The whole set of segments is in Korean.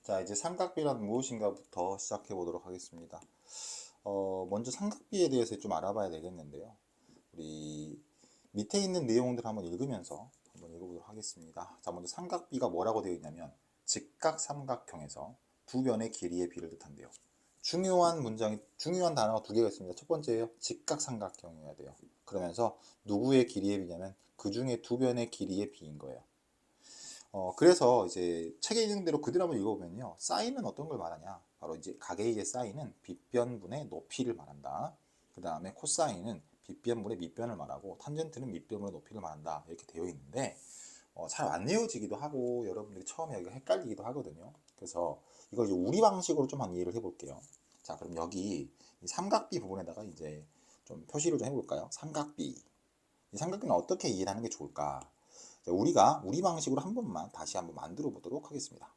자, 이제 삼각비란 무엇인가부터 시작해 보도록 하겠습니다. 먼저 삼각비에 대해서 좀 알아봐야 되겠는데요. 우리 밑에 있는 내용들 한번 읽으면서 한번 읽어보도록 하겠습니다. 자, 먼저 삼각비가 뭐라고 되어 있냐면 직각삼각형에서 두 변의 길이의 비를 뜻한대요. 중요한 단어가 두 개가 있습니다. 첫 번째예요. 직각삼각형이어야 돼요. 그러면서 누구의 길이의 비냐면 그 중에 두 변의 길이의 비인 거예요. 그래서 이제 책에 있는 대로 그대로 한번 읽어보면요. 사인은 어떤 걸 말하냐? 바로 이제 각A의 사인은 빗변분의 높이를 말한다. 그 다음에 코사인은 빗변분의 밑변을 말하고 탄젠트는 밑변분의 높이를 말한다. 이렇게 되어 있는데 잘 안 외워지기도 하고 여러분들이 처음에 여기가 헷갈리기도 하거든요. 그래서 이걸 이제 우리 방식으로 좀 한번 이해를 해볼게요. 자, 그럼 여기 이 삼각비 부분에다가 이제 좀 표시를 좀 해볼까요? 삼각비. 이 삼각비는 어떻게 이해하는 게 좋을까? 우리가 우리 방식으로 한 번만 다시 한번 만들어 보도록 하겠습니다.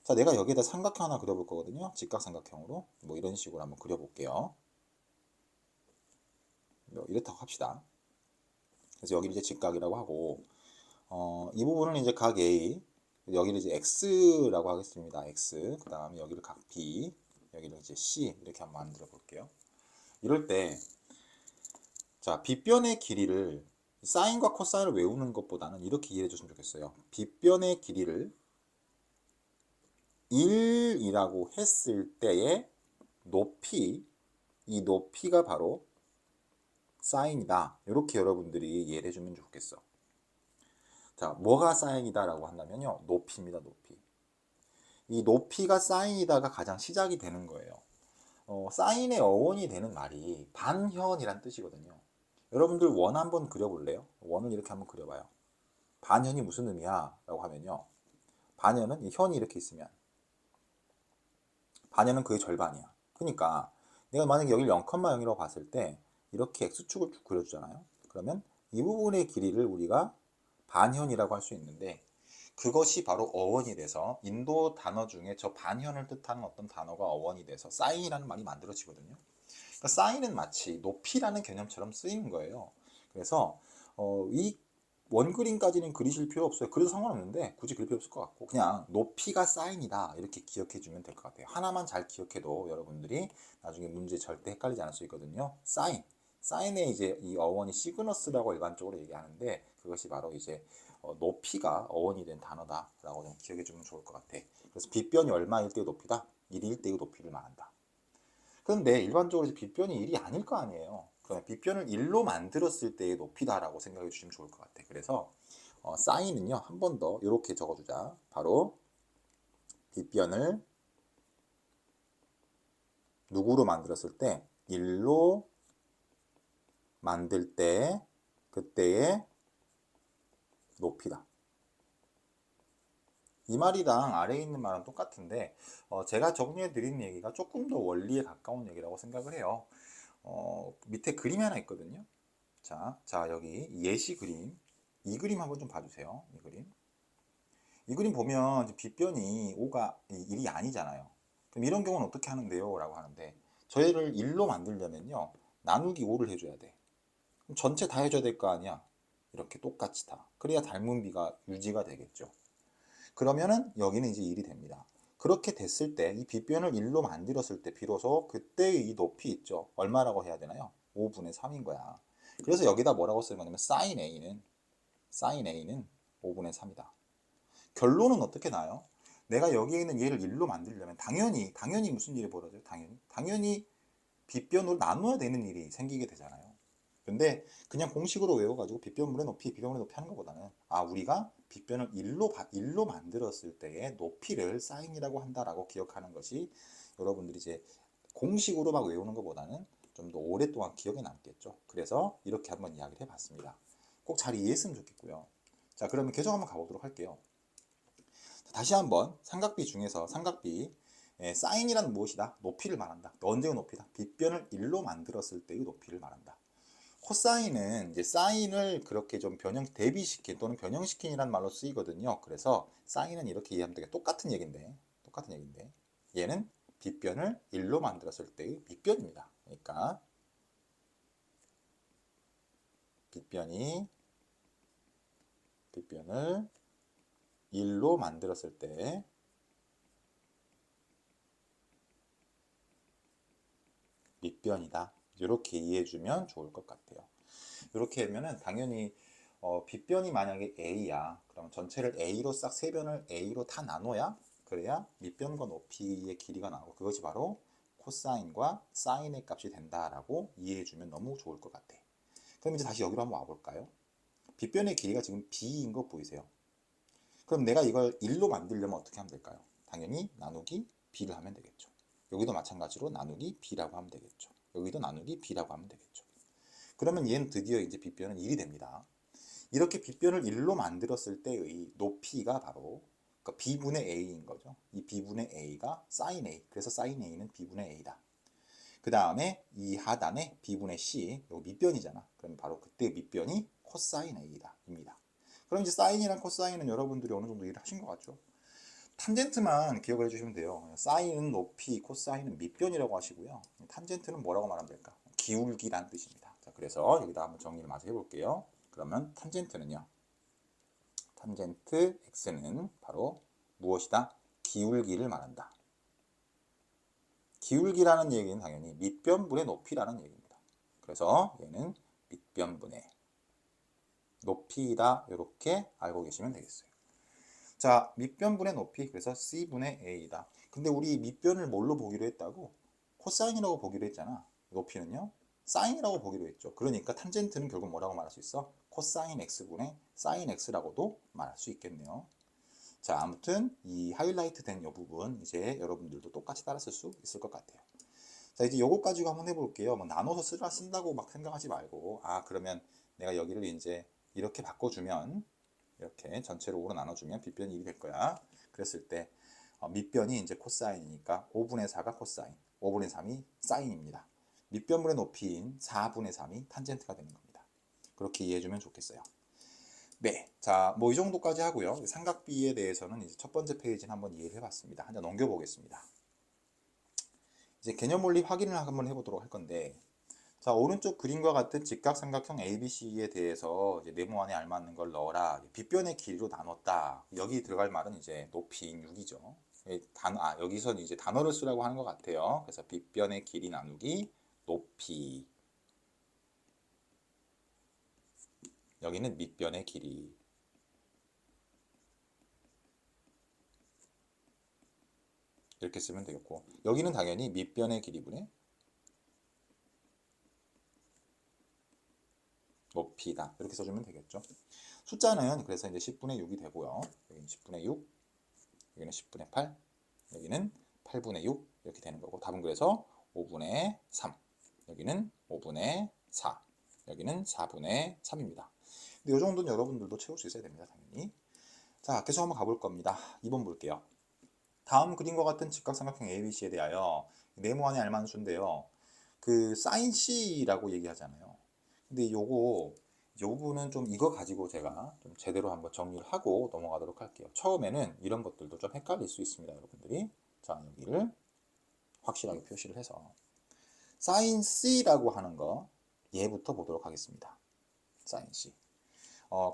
자, 내가 여기에다 삼각형 하나 그려볼 거거든요. 직각삼각형으로 뭐 이런 식으로 한번 그려볼게요. 이렇다고 합시다. 그래서 여기를 이제 직각이라고 하고 이 부분은 이제 각 A, 여기를 이제 X라고 하겠습니다. X. 그 다음에 여기를 각 B, 여기를 이제 C 이렇게 한번 만들어 볼게요. 이럴 때 자, 빗변의 길이를 사인과 코사인을 외우는 것보다는 이렇게 이해해 줬으면 좋겠어요. 빗변의 길이를 1이라고 했을 때의 높이, 이 높이가 바로 사인이다. 이렇게 여러분들이 이해를 해주면 좋겠어. 자, 뭐가 사인이다 라고 한다면요. 높이입니다, 높이. 이 높이가 사인이다가 가장 시작이 되는 거예요. 사인의 어원이 되는 말이 반현이란 뜻이거든요. 여러분들 원 한번 그려볼래요? 원을 이렇게 한번 그려봐요. 반현이 무슨 의미야? 라고 하면요. 반현은 이 현이 이렇게 있으면 반현은 그의 절반이야. 그러니까 내가 만약에 여기를 0,0이라고 봤을 때 이렇게 x축을 쭉 그려주잖아요. 그러면 이 부분의 길이를 우리가 반현이라고 할 수 있는데 그것이 바로 어원이 돼서 인도 단어 중에 저 반현을 뜻하는 어떤 단어가 어원이 돼서 사인이라는 말이 만들어지거든요. 그러니까 사인은 마치 높이라는 개념처럼 쓰이는 거예요. 그래서 이 원그림까지는 그리실 필요 없어요. 그래도 상관없는데 굳이 그릴 필요 없을 것 같고 그냥 높이가 사인이다 이렇게 기억해 주면 될 것 같아요. 하나만 잘 기억해도 여러분들이 나중에 문제 절대 헷갈리지 않을 수 있거든요. 사인. 사인에 이제 이 어원이 시그너스라고 일반적으로 얘기하는데 그것이 바로 이제 높이가 어원이 된 단어다라고 좀 기억해 주면 좋을 것 같아. 그래서 빗변이 얼마일 때의 높이다? 1일 때의 높이를 말한다. 그런데 일반적으로 빗변이 1이 아닐 거 아니에요. 그러면 빗변을 1로 만들었을 때의 높이다라고 생각해 주시면 좋을 것 같아요. 그래서 사인은요 한 번 더 이렇게 적어주자. 바로 빗변을 누구로 만들었을 때 1로 만들 때 그때의 높이다. 이 말이랑 아래에 있는 말은 똑같은데 제가 정리해 드리는 얘기가 조금 더 원리에 가까운 얘기라고 생각을 해요. 밑에 그림이 하나 있거든요. 자 여기 예시 그림. 이 그림 한번 좀 봐주세요. 이 그림. 이 그림 보면 빗변이 5가 1이 아니잖아요. 그럼 이런 경우는 어떻게 하는데요? 라고 하는데 저희를 1로 만들려면요. 나누기 5를 해줘야 돼. 그럼 전체 다 해줘야 될 거 아니야? 이렇게 똑같이 다. 그래야 닮은 비가 유지가 되겠죠. 그러면은 여기는 이제 1이 됩니다. 그렇게 됐을 때 이 빗변을 1로 만들었을 때 비로소 그때의 이 높이 있죠. 얼마라고 해야 되나요? 5분의 3인 거야. 그래서 여기다 뭐라고 쓰는 거냐면 sin A는 5분의 3이다. 결론은 어떻게 나요? 내가 여기에 있는 얘를 1로 만들려면 당연히 무슨 일이 벌어져요? 당연히 빗변으로 나눠야 되는 일이 생기게 되잖아요. 근데 그냥 공식으로 외워가지고 빗변물의 높이 하는 것보다는 우리가 빗변을 1로 만들었을 때의 높이를 사인이라고 한다라고 기억하는 것이 여러분들이 이제 공식으로 막 외우는 것보다는 좀 더 오랫동안 기억에 남겠죠. 그래서 이렇게 한번 이야기를 해봤습니다. 꼭 잘 이해했으면 좋겠고요. 자, 그러면 계속 한번 가보도록 할게요. 다시 한번 삼각비 중에서 삼각비 사인이란 무엇이다? 높이를 말한다. 언제의 높이다? 빗변을 1로 만들었을 때의 높이를 말한다. 코사인은 이제 사인을 그렇게 좀 대비시킨 또는 변형시킨이라는 말로 쓰이거든요. 그래서 사인은 이렇게 이해하면 되게 똑같은 얘기인데 얘는 빗변을 1로 만들었을 때의 밑변입니다. 그러니까 빗변을 1로 만들었을 때 밑변이다. 이렇게 이해해주면 좋을 것 같아요. 이렇게 하면은 당연히 빗변이 만약에 A야. 그럼 전체를 A로 싹 세 변을 A로 다 나눠야 그래야 밑변과 높이의 길이가 나오고 그것이 바로 코사인과 사인의 값이 된다라고 이해해주면 너무 좋을 것 같아. 그럼 이제 다시 여기로 한번 와볼까요? 빗변의 길이가 지금 B인 거 보이세요? 그럼 내가 이걸 1로 만들려면 어떻게 하면 될까요? 당연히 나누기 B를 하면 되겠죠. 여기도 마찬가지로 나누기 B라고 하면 되겠죠. 여기도 나누기 B라고 하면 되겠죠. 그러면 얘는 드디어 이제 빗변은 1이 됩니다. 이렇게 빗변을 1로 만들었을 때의 높이가 바로 그러니까 B분의 A인 거죠. 이 B분의 A가 sin A. 그래서 sin A는 B분의 A다. 그 다음에 이 하단에 B분의 C. 이거 밑변이잖아. 그럼 바로 그때 밑변이 코사인 A다. 입니다. 그럼 이제 사인이랑 코사인은 여러분들이 어느 정도 이해를 하신 것 같죠? 탄젠트만 기억을 해주시면 돼요. 사인은 높이, 코사인은 밑변이라고 하시고요. 탄젠트는 뭐라고 말하면 될까? 기울기란 뜻입니다. 자, 그래서 여기다 한번 정리를 마저 해볼게요. 그러면 탄젠트는요. 탄젠트 x는 바로 무엇이다? 기울기를 말한다. 기울기라는 얘기는 당연히 밑변분의 높이라는 얘기입니다. 그래서 얘는 밑변분의 높이다 이렇게 알고 계시면 되겠어요. 자, 밑변분의 높이 그래서 C분의 A다. 근데 우리 밑변을 뭘로 보기로 했다고? 코사인이라고 보기로 했잖아. 높이는요. 사인이라고 보기로 했죠. 그러니까 탄젠트는 결국 뭐라고 말할 수 있어? 코사인 X분의 사인 X라고도 말할 수 있겠네요. 자, 아무튼 이 하이라이트 된 이 부분 이제 여러분들도 똑같이 따라 쓸 수 있을 것 같아요. 자, 이제 요거 가지고 한번 해볼게요. 뭐 나눠서 쓴다고 막 생각하지 말고 그러면 내가 여기를 이제 이렇게 바꿔주면 이렇게 전체로 5로 나눠주면 빗변이 1이 될 거야. 그랬을 때 밑변이 이제 코사인이니까 5분의 4가 코사인, 5분의 3이 사인입니다. 밑변분의 높이인 4분의 3이 탄젠트가 되는 겁니다. 그렇게 이해해주면 좋겠어요. 네, 자, 뭐 이 정도까지 하고요. 삼각비에 대해서는 이제 첫 번째 페이지는 한번 이해를 해봤습니다. 한번 넘겨보겠습니다. 이제 개념 원리 확인을 한번 해보도록 할 건데, 자, 오른쪽 그림과 같은 직각삼각형 ABC에 대해서 이제 네모안에 알맞는 걸 넣어라. 빗변의 길이로 나눴다. 여기 들어갈 말은 이제 높이인 6이죠. 여기선 이제 단어를 쓰라고 하는 것 같아요. 그래서 빗변의 길이 나누기 높이. 여기는 밑변의 길이. 이렇게 쓰면 되겠고, 여기는 당연히 밑변의 길이분의 높이다. 이렇게 써주면 되겠죠. 숫자는 그래서 이제 10분의 6이 되고요. 여기는 10분의 6, 여기는 10분의 8, 여기는 8분의 6 이렇게 되는 거고 답은 그래서 5분의 3, 여기는 5분의 4, 여기는 4분의 3입니다. 근데 이 정도는 여러분들도 채울 수 있어야 됩니다. 당연히. 자, 계속 한번 가볼 겁니다. 2번 볼게요. 다음 그림과 같은 직각삼각형 ABC에 대하여 네모안에 알맞은 수인데요. 그 사인 C라고 얘기하잖아요. 근데 요 부분은 좀 이거 가지고 제가 좀 제대로 한번 정리를 하고 넘어가도록 할게요. 처음에는 이런 것들도 좀 헷갈릴 수 있습니다, 여러분들이. 자, 여기를 확실하게 표시를 해서 사인 C라고 하는 거 얘부터 보도록 하겠습니다. 사인 C.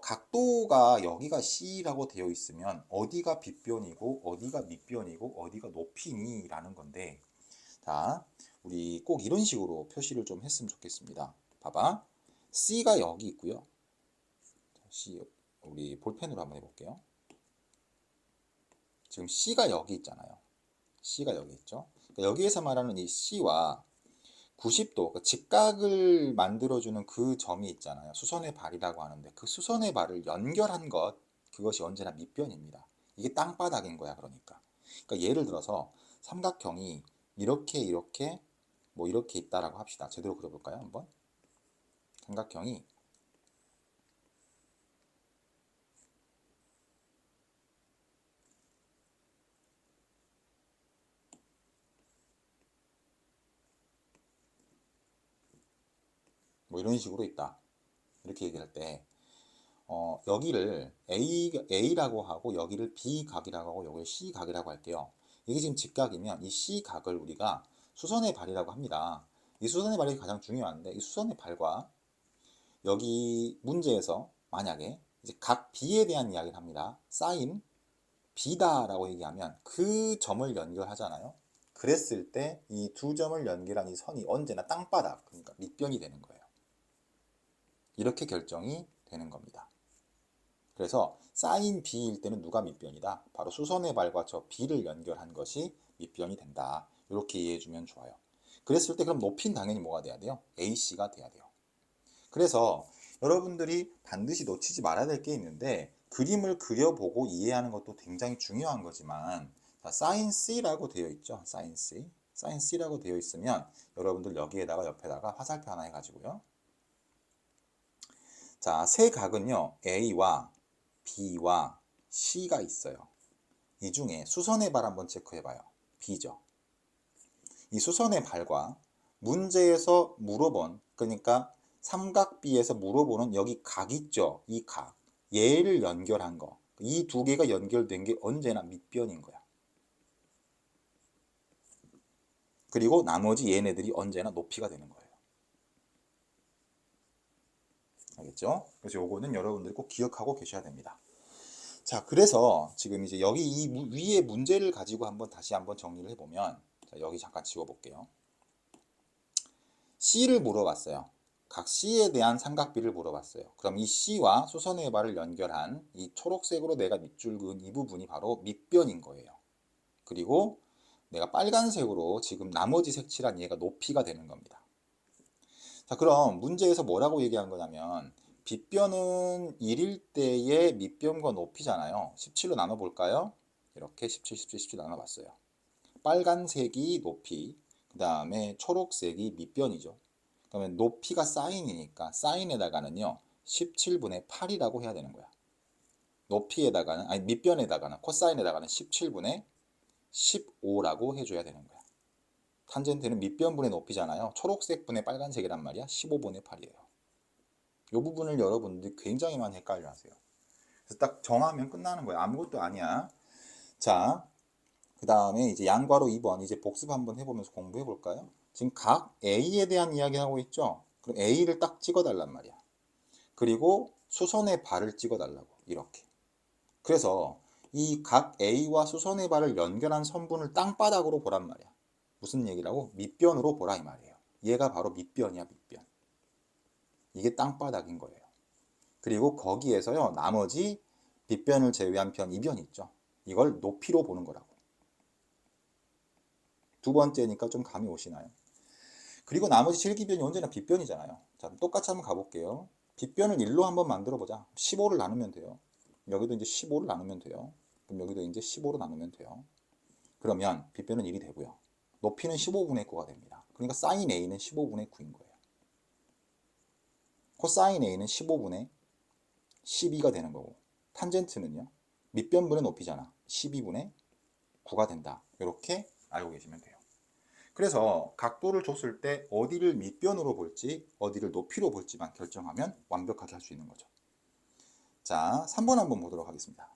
각도가 여기가 C라고 되어 있으면 어디가 빗변이고 어디가 밑변이고 어디가 높이니 라는 건데, 자, 우리 꼭 이런 식으로 표시를 좀 했으면 좋겠습니다. 봐봐. C가 여기 있고요. C, 우리 볼펜으로 한번 해볼게요. 지금 C가 여기 있잖아요. C가 여기 있죠. 그러니까 여기에서 말하는 이 C와 90도, 그러니까 직각을 만들어주는 그 점이 있잖아요. 수선의 발이라고 하는데 그 수선의 발을 연결한 것, 그것이 언제나 밑변입니다. 이게 땅바닥인 거야, 그러니까. 그러니까 예를 들어서 삼각형이 이렇게 뭐 이렇게 있다라고 합시다. 제대로 그려볼까요, 한번? 삼각형이 뭐 이런 식으로 있다. 이렇게 얘기할 때 여기를 A라고 하고 여기를 B각이라고 하고 여기를 C각이라고 할게요. 이게 지금 직각이면 이 C각을 우리가 수선의 발이라고 합니다. 이 수선의 발이 가장 중요한데 이 수선의 발과 여기 문제에서 만약에 이제 각 B에 대한 이야기를 합니다. 사인 B다라고 얘기하면 그 점을 연결하잖아요. 그랬을 때 이 두 점을 연결한 이 선이 언제나 땅바닥, 그러니까 밑변이 되는 거예요. 이렇게 결정이 되는 겁니다. 그래서 사인 B일 때는 누가 밑변이다? 바로 수선의 발과 저 B를 연결한 것이 밑변이 된다. 이렇게 이해해 주면 좋아요. 그랬을 때 그럼 높이는 당연히 뭐가 돼야 돼요? AC가 돼야 돼요. 그래서 여러분들이 반드시 놓치지 말아야 될 게 있는데, 그림을 그려보고 이해하는 것도 굉장히 중요한 거지만, 자, 사인 C라고 되어 있죠. 사인 C. 사인 C라고 되어 있으면 여러분들 여기에다가 옆에다가 화살표 하나 해가지고요. 자, 세 각은요, A와 B와 C가 있어요. 이 중에 수선의 발 한번 체크해봐요. B죠. 이 수선의 발과 문제에서 물어본, 그러니까 삼각비에서 물어보는 여기 각 있죠. 이 각. 얘를 연결한 거. 이 두 개가 연결된 게 언제나 밑변인 거야. 그리고 나머지 얘네들이 언제나 높이가 되는 거예요. 알겠죠? 그래서 요거는 여러분들이 꼭 기억하고 계셔야 됩니다. 자, 그래서 지금 이제 여기 이 위에 문제를 가지고 다시 한번 정리를 해보면, 자, 여기 잠깐 지워볼게요. C를 물어봤어요. 각 C에 대한 삼각비를 물어봤어요. 그럼 이 C와 수선의 발을 연결한 이 초록색으로 내가 밑줄 그은 이 부분이 바로 밑변인 거예요. 그리고 내가 빨간색으로 지금 나머지 색칠한 얘가 높이가 되는 겁니다. 자, 그럼 문제에서 뭐라고 얘기한 거냐면, 빗변은 1일 때의 밑변과 높이잖아요. 17로 나눠볼까요? 이렇게 17, 17, 17 나눠봤어요. 빨간색이 높이, 그 다음에 초록색이 밑변이죠. 그러면 높이가 사인이니까 사인에다가는요 17분의 8이라고 해야 되는 거야. 높이에다가는, 아니 밑변에다가는, 코사인에다가는 17분의 15라고 해줘야 되는 거야. 탄젠트는 밑변분의 높이잖아요. 초록색 분의 빨간색이란 말이야. 15분의 8이에요. 이 부분을 여러분들이 굉장히 많이 헷갈려 하세요. 그래서 딱 정하면 끝나는 거야. 아무것도 아니야. 자, 그 다음에 이제 양괄호 2번 이제 복습 한번 해보면서 공부해 볼까요? 지금 각 A에 대한 이야기 하고 있죠? 그럼 A를 딱 찍어 달란 말이야. 그리고 수선의 발을 찍어 달라고. 이렇게. 그래서 이 각 A와 수선의 발을 연결한 선분을 땅바닥으로 보란 말이야. 무슨 얘기라고? 밑변으로 보라 이 말이에요. 얘가 바로 밑변이야, 밑변. 이게 땅바닥인 거예요. 그리고 거기에서요, 나머지 빗변을 제외한 편, 이변 있죠. 이걸 높이로 보는 거라고. 두 번째니까 좀 감이 오시나요? 그리고 나머지 실기변이 언제나 빗변이잖아요. 자, 똑같이 한번 가볼게요. 빗변을 1로 한번 만들어 보자. 15를 나누면 돼요. 여기도 이제 15를 나누면 돼요. 그럼 여기도 이제 15로 나누면 돼요. 그러면 빗변은 1이 되고요. 높이는 15분의 9가 됩니다. 그러니까 사인 A는 15분의 9인 거예요. 코사인 A는 15분의 12가 되는 거고, 탄젠트는요, 밑변분의 높이잖아. 12분의 9가 된다. 이렇게 알고 계시면 돼요. 그래서 각도를 줬을 때 어디를 밑변으로 볼지 어디를 높이로 볼지만 결정하면 완벽하게 할 수 있는 거죠. 자, 3번 한번 보도록 하겠습니다.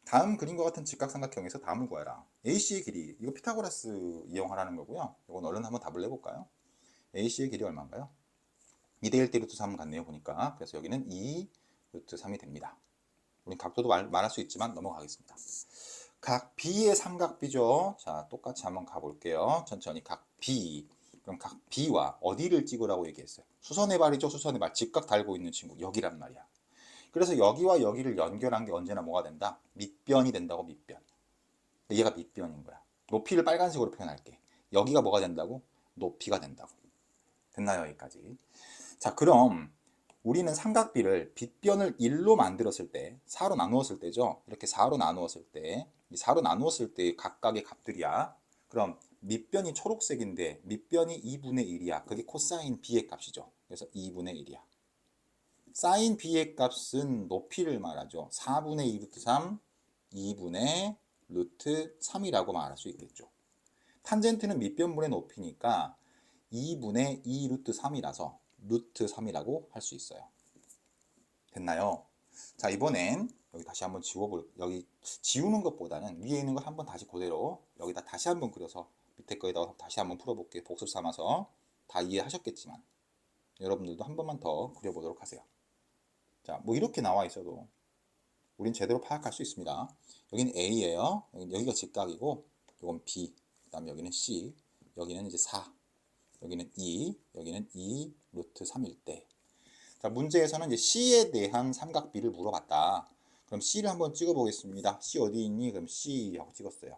다음 그림과 같은 직각삼각형에서 다음을 구하라. AC의 길이, 이거 피타고라스 이용하라는 거고요. 이건 얼른 한번 답을 내볼까요? AC의 길이 얼마인가요? 2대1 대 루트 3 같네요, 보니까. 그래서 여기는 2 루트 3이 됩니다. 우린 각도도 말할 수 있지만 넘어가겠습니다. 각 B의 삼각비죠. 자, 똑같이 한번 가볼게요. 천천히 각 B. 그럼 각 B와 어디를 찍으라고 얘기했어요? 수선의 발이죠. 수선의 발. 직각 달고 있는 친구. 여기란 말이야. 그래서 여기와 여기를 연결한 게 언제나 뭐가 된다? 밑변이 된다고, 밑변. 얘가 밑변인 거야. 높이를 빨간색으로 표현할게. 여기가 뭐가 된다고? 높이가 된다고. 됐나요? 여기까지. 자, 그럼 우리는 삼각비를 빗변을 1로 만들었을 때, 4로 나누었을 때죠. 이렇게 4로 나누었을 때, 이 4로 나누었을 때 각각의 값들이야. 그럼 밑변이 초록색인데 밑변이 2분의 1이야. 그게 코사인 B의 값이죠. 그래서 2분의 1이야. 사인 B의 값은 높이를 말하죠. 4분의 2 루트 3, 2분의 루트 3이라고 말할 수 있겠죠. 탄젠트는 밑변분의 높이니까 2분의 2 루트 3이라서 루트 3이라고 할 수 있어요. 됐나요? 자, 이번엔 여기 다시 한번 여기 지우는 것보다는 위에 있는 걸 한번 다시 그대로 여기다 다시 한번 그려서 밑에 거에다가 다시 한번 풀어볼게요. 복습 삼아서 다 이해하셨겠지만 여러분들도 한 번만 더 그려보도록 하세요. 자, 뭐 이렇게 나와 있어도 우린 제대로 파악할 수 있습니다. 여기는 A예요. 여기가 직각이고 이건 B. 다음에 여기는 C, 여기는 이제 4, 여기는 2, 여기는 2 루트 3일 때. 자, 문제에서는 이제 C에 대한 삼각비를 물어봤다. 그럼 C를 한번 찍어 보겠습니다. C 어디 있니? 그럼 C 하고 찍었어요.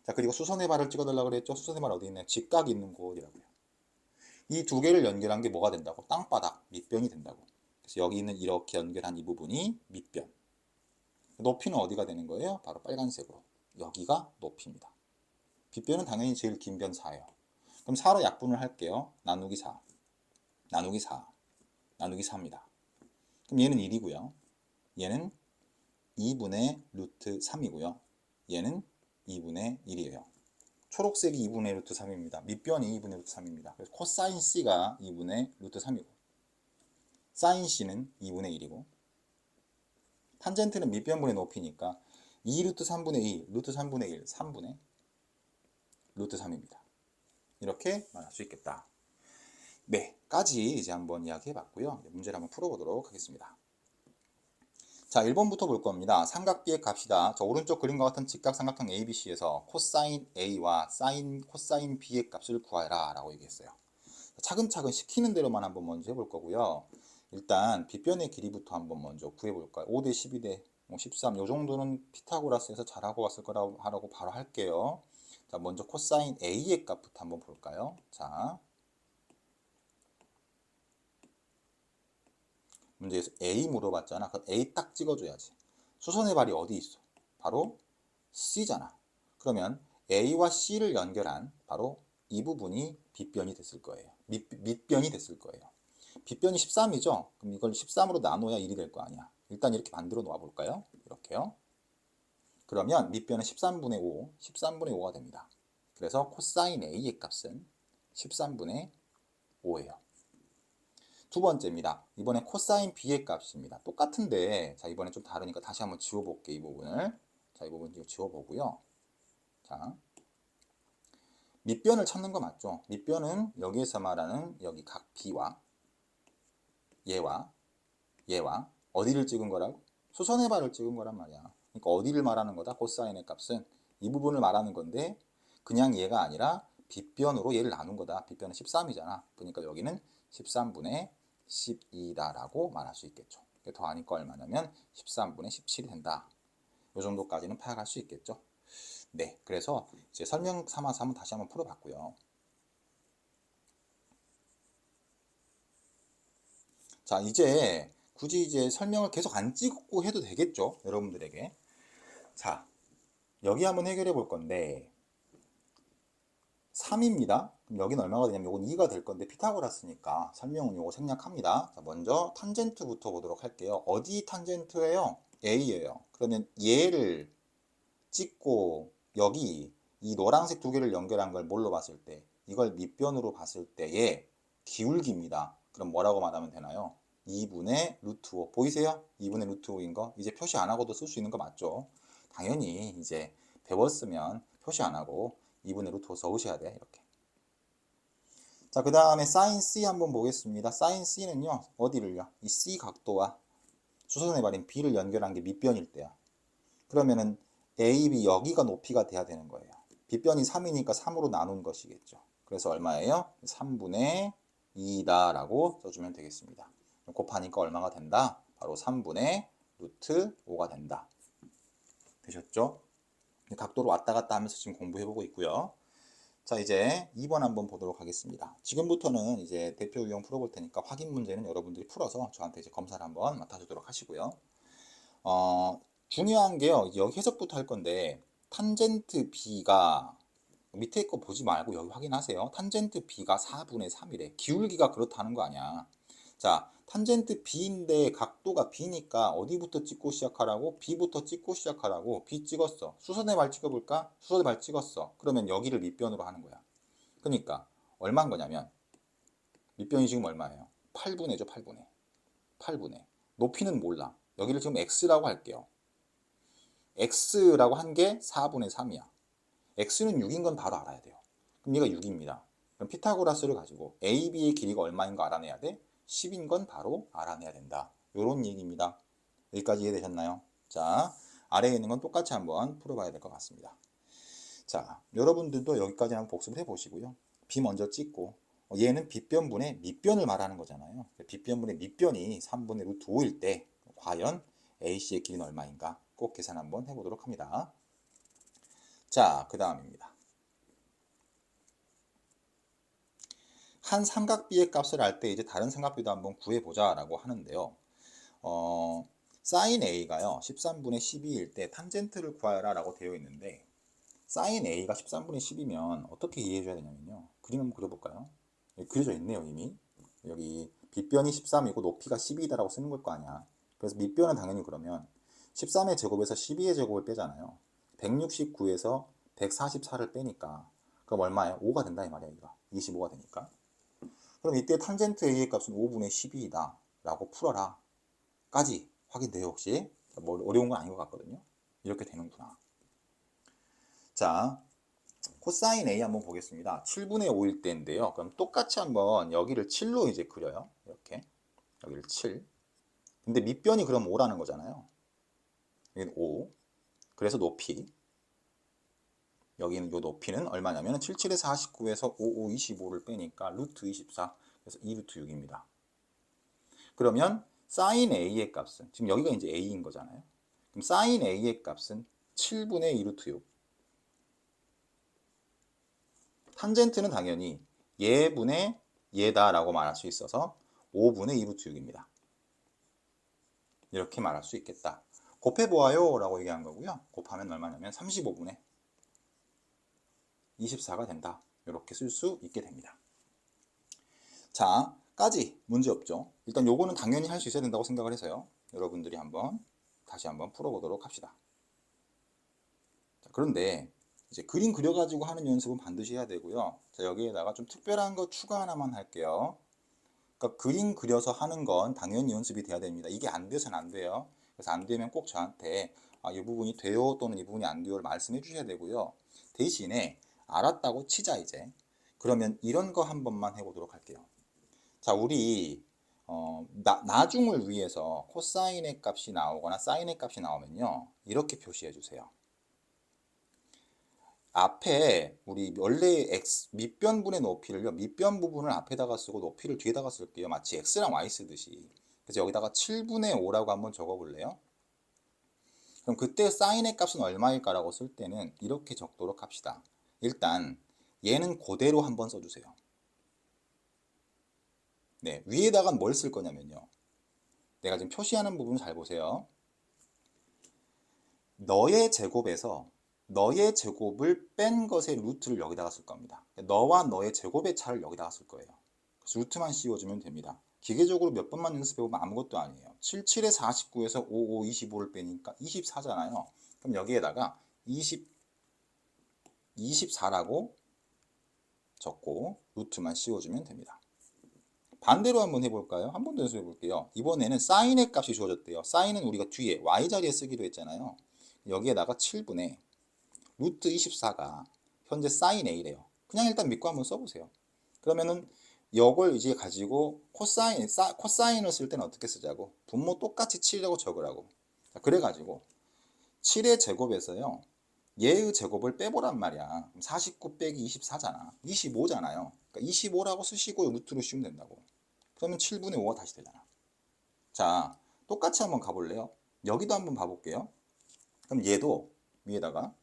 자, 그리고 수선의 발을 찍어달라고 그랬죠? 수선의 발 어디 있냐? 직각이 있는 곳이라고요. 이 두 개를 연결한 게 뭐가 된다고? 땅바닥, 밑변이 된다고. 그래서 여기 있는 이렇게 연결한 이 부분이 밑변. 높이는 어디가 되는 거예요? 바로 빨간색으로. 여기가 높이입니다. 빗변은 당연히 제일 긴 변 4예요. 그럼 4로 약분을 할게요. 나누기 4, 나누기 4, 나누기 4입니다. 그럼 얘는 1이고요. 얘는 2분의 루트 3이고요. 얘는 2분의 1이에요. 초록색이 2분의 루트 3입니다. 밑변이 2분의 루트 3입니다. 그래서 코사인 C가 2분의 루트 3이고 사인 C는 2분의 1이고 탄젠트는 밑변분의 높이니까 2 루트 3분의 2, 루트 3분의 1, 3분의 루트 3입니다. 이렇게 말할 수 있겠다. 네, 까지 이제 한번 이야기해 봤고요. 문제를 한번 풀어보도록 하겠습니다. 자, 1번부터 볼 겁니다. 삼각비의 값이다. 저 오른쪽 그림과 같은 직각삼각형 ABC에서 코사인 A와 사인 코사인 B의 값을 구하라 라고 얘기했어요. 차근차근 시키는 대로만 한번 먼저 해볼 거고요. 일단 빗변의 길이부터 한번 먼저 구해볼까요? 5대 12대 13, 요 정도는 피타고라스에서 잘하고 왔을 거라고 하라고 바로 할게요. 자, 먼저 코사인 A의 값부터 한번 볼까요? 자, 문제에서 A 물어봤잖아. 그럼 A 딱 찍어줘야지. 수선의 발이 어디 있어? 바로 C잖아. 그러면 A와 C를 연결한 바로 이 부분이 빗변이 됐을 거예요. 밑변이 됐을 거예요. 빗변이 13이죠? 그럼 이걸 13으로 나눠야 1이 될 거 아니야. 일단 이렇게 만들어 놓아 볼까요? 이렇게요. 그러면 밑변은 13분의 5, 13분의 5가 됩니다. 그래서 코사인 A의 값은 13분의 5예요. 두 번째입니다. 이번에 코사인 B의 값입니다. 똑같은데, 자, 이번에 좀 다르니까 다시 한번 지워볼게, 이 부분을. 자, 이 부분 지워보고요. 자, 밑변을 찾는 거 맞죠? 밑변은 여기에서 말하는 여기 각 B와 얘와 얘와 어디를 찍은 거라고? 수선의 발을 찍은 거란 말이야. 그러니까 어디를 말하는 거다? 코사인의 값은 이 부분을 말하는 건데 그냥 얘가 아니라 빗변으로 얘를 나눈 거다. 빗변은 13이잖아. 그러니까 여기는 13분의 12다라고 말할 수 있겠죠. 더하니까 얼마냐면 13분의 17이 된다. 이 정도까지는 파악할 수 있겠죠. 네, 그래서 이제 설명 삼아서 한번 다시 한번 풀어봤고요. 자, 이제 굳이 이제 설명을 계속 안 찍고 해도 되겠죠, 여러분들에게. 자, 여기 한번 해결해 볼 건데 3입니다. 그럼 여기는 얼마가 되냐면 이건 2가 될 건데 피타고라스니까 설명은 요거 생략합니다. 자, 먼저 탄젠트부터 보도록 할게요. 어디 탄젠트예요? A예요. 그러면 얘를 찍고 여기 이 노란색 두 개를 연결한 걸 뭘로 봤을 때 이걸 밑변으로 봤을 때의 기울기입니다. 그럼 뭐라고 말하면 되나요? 2분의 루트 5 보이세요? 2분의 루트 5인 거 이제 표시 안 하고도 쓸 수 있는 거 맞죠? 당연히 이제 배웠으면 표시 안 하고 2분의 루트 5 써오셔야 돼 이렇게. 자, 그 다음에 사인 C 한번 보겠습니다. 사인 C는요 어디를요? 이 C 각도와 수선의 발인 B를 연결한 게 밑변일 때야. 그러면은 A, B 여기가 높이가 돼야 되는 거예요. 빗변이 3이니까 3으로 나눈 것이겠죠. 그래서 얼마예요? 3분의 2다 라고 써주면 되겠습니다. 곱하니까 얼마가 된다? 바로 3분의 루트 5가 된다. 되셨죠? 각도로 왔다 갔다 하면서 지금 공부해보고 있고요. 자, 이제 2번 한번 보도록 하겠습니다. 지금부터는 이제 대표 유형 풀어볼 테니까 확인 문제는 여러분들이 풀어서 저한테 이제 검사를 한번 맡아주도록 하시고요. 중요한 게요. 여기 해석부터 할 건데 탄젠트 B가 밑에 거 보지 말고 여기 확인하세요. 탄젠트 B가 4분의 3이래. 기울기가 그렇다는 거 아니야. 자, 탄젠트 B인데 각도가 B니까 어디부터 찍고 시작하라고? B부터 찍고 시작하라고. B 찍었어. 수선의 발 찍어볼까? 수선의 발 찍었어. 그러면 여기를 밑변으로 하는 거야. 그러니까 얼마인 거냐면 밑변이 지금 얼마예요? 8분의죠. 8분의. 8분의. 높이는 몰라. 여기를 지금 X라고 할게요. X라고 한 게 4분의 3이야. X는 6인 건 바로 알아야 돼요. 그럼 얘가 6입니다. 그럼 피타고라스를 가지고 AB의 길이가 얼마인 거 알아내야 돼? 10인 건 바로 알아내야 된다. 요런 얘기입니다. 여기까지 이해되셨나요? 자, 아래에 있는 건 똑같이 한번 풀어봐야 될 것 같습니다. 자, 여러분들도 여기까지 한번 복습을 해보시고요. B 먼저 찍고 얘는 빗변분의 밑변을 말하는 거잖아요. 빗변분의 밑변이 3분의 루트 5일 때 과연 AC의 길이는 얼마인가 꼭 계산 한번 해보도록 합니다. 자, 그 다음입니다. 한 삼각비의 값을 알 때 이제 다른 삼각비도 한번 구해보자 라고 하는데요. sin A가요 13분의 12일 때 탄젠트를 구하라 라고 되어 있는데 sin A가 13분의 10이면 어떻게 이해해 줘야 되냐면요. 그림 한번 그려볼까요? 여기 그려져 있네요 이미. 여기 빗변이 13이고 높이가 12다라고 쓰는 걸 거 아니야. 그래서 밑변은 당연히 그러면 13의 제곱에서 12의 제곱을 빼잖아요. 169에서 144를 빼니까 그럼 얼마예요? 5가 된다 이 말이야. 이거 25가 되니까. 그럼 이때 탄젠트 A의 값은 5분의 12이다 라고 풀어라 까지 확인돼요 혹시? 뭐 어려운 건 아닌 것 같거든요. 이렇게 되는구나. 자, 코사인 A 한번 보겠습니다. 7분의 5일 때인데요. 그럼 똑같이 한번 여기를 7로 이제 그려요. 이렇게. 여기를 7. 근데 밑변이 그럼 5라는 거잖아요. 여기는 5. 그래서 높이. 여기는 요 높이는 얼마냐면 77에 49에서 5, 5, 25를 빼니까 루트 24. 그래서 2루트 6입니다. 그러면 sin A의 값은 지금 여기가 이제 A인 거잖아요. 그럼 sin A의 값은 7분의 2루트 6. 탄젠트는 당연히 얘분의 얘다라고 말할 수 있어서 5분의 2루트 6입니다. 이렇게 말할 수 있겠다. 곱해보아요 라고 얘기한 거고요. 곱하면 얼마냐면 35분의 24가 된다. 이렇게 쓸 수 있게 됩니다. 자, 까지 문제 없죠. 일단 요거는 당연히 할 수 있어야 된다고 생각을 해서요. 여러분들이 다시 한번 풀어보도록 합시다. 자, 그런데 이제 그림 그려가지고 하는 연습은 반드시 해야 되고요. 자, 여기에다가 좀 특별한 거 추가 하나만 할게요. 그러니까 그림 그려서 하는 건 당연히 연습이 돼야 됩니다. 이게 안 돼서는 안 돼요. 그래서 안 되면 꼭 저한테 이 부분이 돼요 또는 이 부분이 안 돼요를 말씀해 주셔야 되고요. 대신에 알았다고 치자 이제. 그러면 이런 거 한 번만 해보도록 할게요. 자, 우리 나중을 위해서 코사인의 값이 나오거나 사인의 값이 나오면요. 이렇게 표시해 주세요. 앞에 우리 원래 밑변분의 높이를요. 밑변 부분을 앞에다가 쓰고 높이를 뒤에다가 쓸게요. 마치 x랑 y 쓰듯이. 그래서 여기다가 7분의 5라고 한번 적어볼래요? 그럼 그때 사인의 값은 얼마일까라고 쓸 때는 이렇게 적도록 합시다. 일단 얘는 그대로 한번 써주세요. 네, 위에다가 뭘 쓸 거냐면요. 내가 지금 표시하는 부분 잘 보세요. 너의 제곱에서 너의 제곱을 뺀 것의 루트를 여기다가 쓸 겁니다. 너와 너의 제곱의 차를 여기다가 쓸 거예요. 그래서 루트만 씌워주면 됩니다. 기계적으로 몇 번만 연습해보면 아무것도 아니에요. 77에 49에서 5, 5, 25를 빼니까 24잖아요. 그럼 여기에다가 24라고 적고 루트만 씌워주면 됩니다. 반대로 한번 해볼까요? 한 번 더 연습해 볼게요. 이번에는 사인의 값이 주어졌대요. 사인은 우리가 뒤에 y자리에 쓰기로 했잖아요. 여기에다가 7분의 루트 24가 현재 사인 A래요. 그냥 일단 믿고 한번 써보세요. 그러면은 이걸 이제 가지고 코사인을 쓸 때는 어떻게 쓰자고? 분모 똑같이 7이라고 적으라고. 자, 그래가지고 7의 제곱에서요. 얘의 제곱을 빼보란 말이야. 49 빼기 24잖아. 25잖아요. 그러니까 25라고 쓰시고 루트로 씌우면 된다고. 그러면 7분의 5가 다시 되잖아. 자, 똑같이 한번 가볼래요? 여기도 한번 봐볼게요. 그럼 얘도 위에다가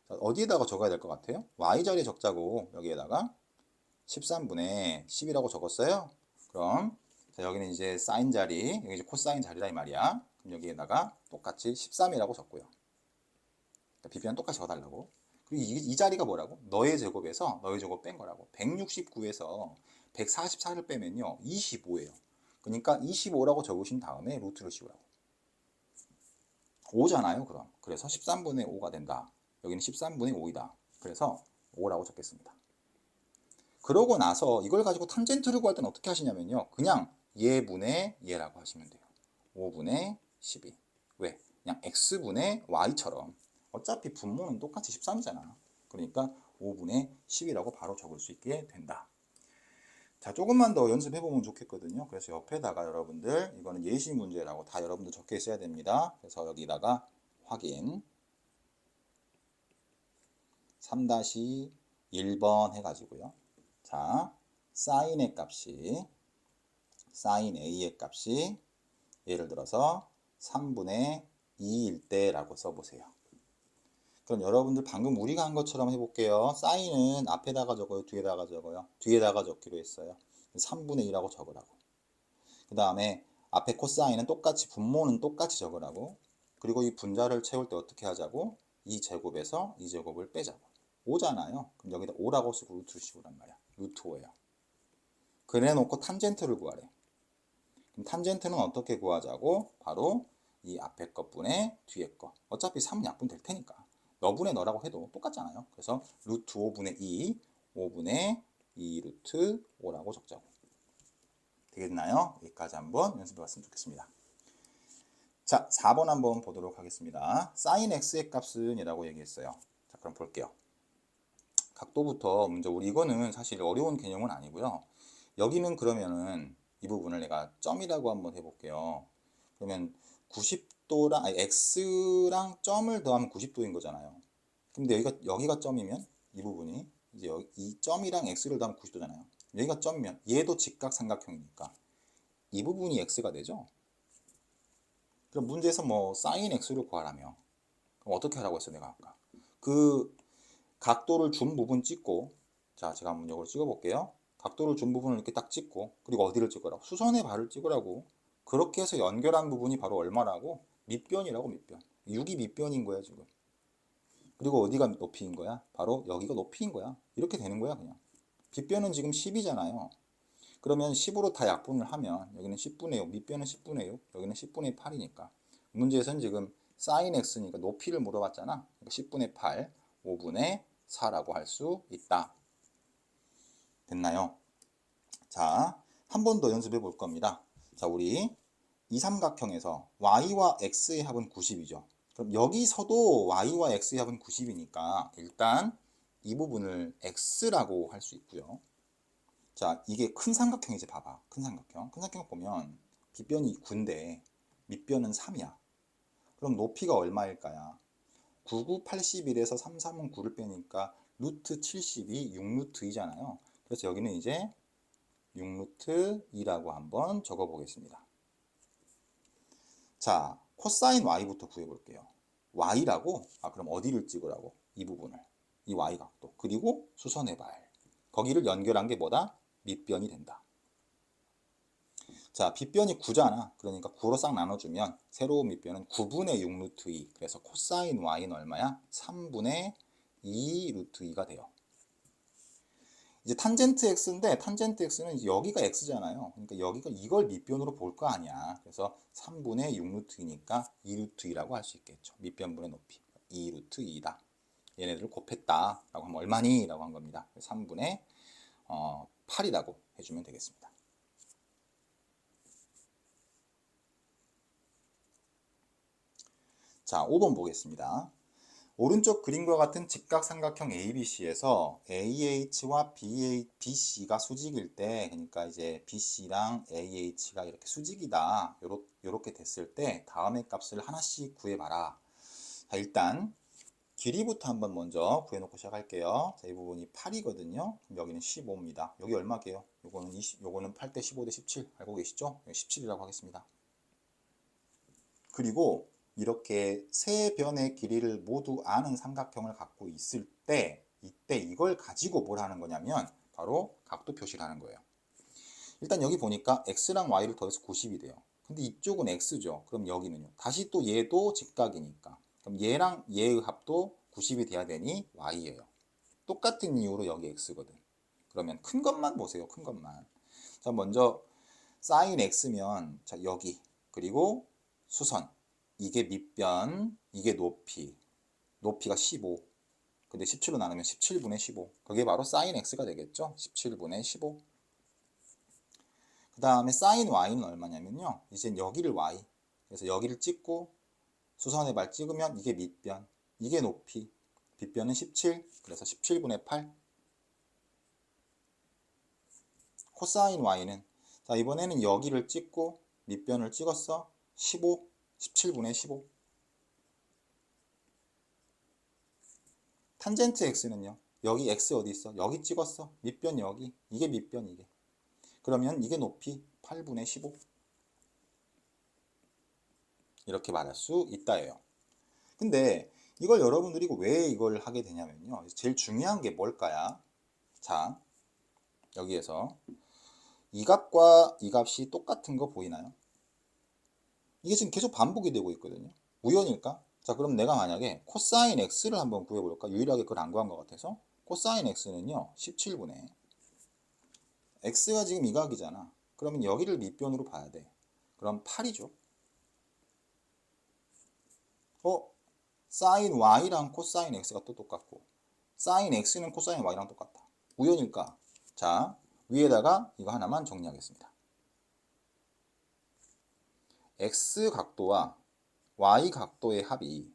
어디에다가 적어야 될 것 같아요? y자리에 적자고 여기에다가 13분의 10이라고 적었어요. 그럼 자, 여기는 이제 사인 자리, 여기 이제 코사인 자리라 이 말이야. 그럼 여기에다가 똑같이 13이라고 적고요. 비변 똑같이 적어달라고. 그리고 이 자리가 뭐라고? 너의 제곱에서 너의 제곱 뺀 거라고. 169에서 144를 빼면요 25예요. 그러니까 25라고 적으신 다음에 루트를 씌우라고. 5잖아요 그럼. 그래서 13분의 5가 된다. 여기는 13분의 5이다. 그래서 5라고 적겠습니다. 그러고 나서 이걸 가지고 탄젠트를 구할 때는 어떻게 하시냐면요. 그냥 얘분의 얘라고 하시면 돼요. 5분의 12. 왜? 그냥 x분의 y처럼. 어차피 분모는 똑같이 13이잖아. 그러니까 5분의 10이라고 바로 적을 수 있게 된다. 자, 조금만 더 연습해보면 좋겠거든요. 그래서 옆에다가 여러분들, 이거는 예시 문제라고 다 여러분들 적혀 있어야 됩니다. 그래서 여기다가 확인. 3-1번 해가지고요. 자, sin A의 값이 예를 들어서 3분의 2일 때라고 써보세요. 그럼 여러분들 방금 우리가 한 것처럼 해볼게요. 사인은 앞에다가 적어요? 뒤에다가 적어요? 뒤에다가 적기로 했어요. 3분의 2라고 적으라고. 그 다음에 앞에 코사인은 똑같이, 분모는 똑같이 적으라고. 그리고 이 분자를 채울 때 어떻게 하자고? 2제곱에서 2제곱을 빼자고. 5잖아요. 그럼 여기다 5라고 쓰고 루트 씌우란 말이야. 루트 5예요. 그래 놓고 탄젠트를 구하래. 그럼 탄젠트는 어떻게 구하자고? 바로 이 앞에 것분의 뒤에 거. 어차피 3은 약분 될 테니까. 너분의 너라고 해도 똑같잖아요. 그래서 루트 5분의 2, 5분의 2 루트 5라고 적자고. 되겠나요? 여기까지 한번 연습해 봤으면 좋겠습니다. 자, 4번 한번 보도록 하겠습니다. sin x의 값은 이라고 얘기했어요. 자, 그럼 볼게요. 각도부터 먼저 우리 이거는 사실 어려운 개념은 아니고요. 여기는 그러면은 이 부분을 내가 점이라고 한번 해볼게요. 그러면 90도랑 아니 x랑 점을 더하면 90도인 거잖아요. 근데 여기가 점이면 이 부분이 이제 이 점이랑 x를 더하면 90도잖아요. 여기가 점이면 얘도 직각삼각형이니까 이 부분이 x가 되죠. 그럼 문제에서 뭐 sin x를 구하라며. 그럼 어떻게 하라고 했어 내가 아까. 그 각도를 준 부분 찍고, 자 제가 한번 이걸 찍어볼게요. 각도를 준 부분을 이렇게 딱 찍고, 그리고 어디를 찍으라고? 수선의 발을 찍으라고. 그렇게 해서 연결한 부분이 바로 얼마라고? 밑변이라고. 밑변. 6이 밑변인 거야 지금. 그리고 어디가 높이인 거야? 바로 여기가 높이인 거야. 이렇게 되는 거야 그냥. 빗변은 지금 10이잖아요. 그러면 10으로 다 약분을 하면 여기는 10분의 6, 밑변은 10분의 6, 여기는 10분의 8이니까 문제에서는 지금 sin x니까 높이를 물어봤잖아. 10분의 8, 5분의 4라고 할 수 있다. 됐나요? 자, 한 번 더 연습해 볼 겁니다. 자, 우리 이 삼각형에서 y와 x의 합은 90이죠. 그럼 여기서도 y와 x의 합은 90이니까 일단 이 부분을 x라고 할 수 있고요. 자, 이게 큰 삼각형이지. 봐봐. 큰 삼각형. 큰 삼각형 보면 빗변이 9인데 밑변은 3이야. 그럼 높이가 얼마일까요? 9, 9, 81에서 3, 3은 9를 빼니까 루트 70이 6루트 2잖아요. 그래서 여기는 이제 6루트 2라고 한번 적어 보겠습니다. 자, 코사인 y부터 구해 볼게요. y라고? 그럼 어디를 찍으라고? 이 부분을. 이 y각도. 그리고 수선의 발. 거기를 연결한 게 뭐다? 밑변이 된다. 자, 빗변이 9잖아. 그러니까 9로 싹 나눠주면 새로운 밑변은 9분의 6 루트 2. 그래서 코사인 y는 얼마야? 3분의 2 루트 2가 돼요. 이제 탄젠트 x인데 탄젠트 x는 여기가 x잖아요. 그러니까 여기가 이걸 밑변으로 볼 거 아니야. 그래서 3분의 6 루트 2니까 2 루트 2라고 할 수 있겠죠. 밑변분의 높이. 2 루트 2다. 얘네들을 곱했다. 라고 하면 얼마니? 라고 한 겁니다. 3분의 8이라고 해주면 되겠습니다. 자, 5번 보겠습니다. 오른쪽 그림과 같은 직각삼각형 ABC에서 AH와 BC가 수직일 때, 그러니까 이제 BC랑 AH가 이렇게 수직이다. 요렇게 됐을 때 다음의 값을 하나씩 구해봐라. 자, 일단 길이부터 한번 먼저 구해놓고 시작할게요. 자, 이 부분이 8이거든요. 여기는 15입니다. 여기 얼마게요? 요거는 8대 15대 17 알고 계시죠? 17이라고 하겠습니다. 그리고 이렇게 세 변의 길이를 모두 아는 삼각형을 갖고 있을 때 이때 이걸 가지고 뭘 하는 거냐면 바로 각도 표시를 하는 거예요. 일단 여기 보니까 x랑 y를 더해서 90이 돼요. 근데 이쪽은 x죠. 그럼 여기는요. 다시 또 얘도 직각이니까. 그럼 얘랑 얘의 합도 90이 돼야 되니 y예요. 똑같은 이유로 여기 x거든. 그러면 큰 것만 보세요. 큰 것만. 자, 먼저 sin x면 자, 여기 그리고 수선 이게 밑변, 이게 높이. 높이가 15. 근데 17로 나누면 17분의 15. 그게 바로 sin x가 되겠죠? 17분의 15. 그 다음에 sin y는 얼마냐면요. 이제 여기를 y. 그래서 여기를 찍고 수선의 발 찍으면 이게 밑변. 이게 높이. 빗변은 17. 그래서 17분의 8. 코사인 y는 자, 이번에는 여기를 찍고 밑변을 찍었어. 15. 17분의 15. 탄젠트 x는요. 여기 x 어디 있어? 여기 찍었어. 밑변 여기. 이게 밑변 이게. 그러면 이게 높이 8분의 15. 이렇게 말할 수 있다예요. 근데 이걸 여러분들이 왜 이걸 하게 되냐면요. 제일 중요한 게 뭘까요? 자, 여기에서 이 값과 이 값이 똑같은 거 보이나요? 이게 지금 계속 반복이 되고 있거든요. 우연일까? 자, 그럼 내가 만약에 코사인 x를 한번 구해볼까? 유일하게 그걸 안 구한 것 같아서. 코사인 x는요, 17분의 x가 지금 이 각이잖아. 그러면 여기를 밑변으로 봐야 돼. 그럼 8이죠. 사인 y랑 코사인 x가 또 똑같고 사인 x는 코사인 y랑 똑같다. 우연일까? 자, 위에다가 이거 하나만 정리하겠습니다. x 각도와 y 각도의 합이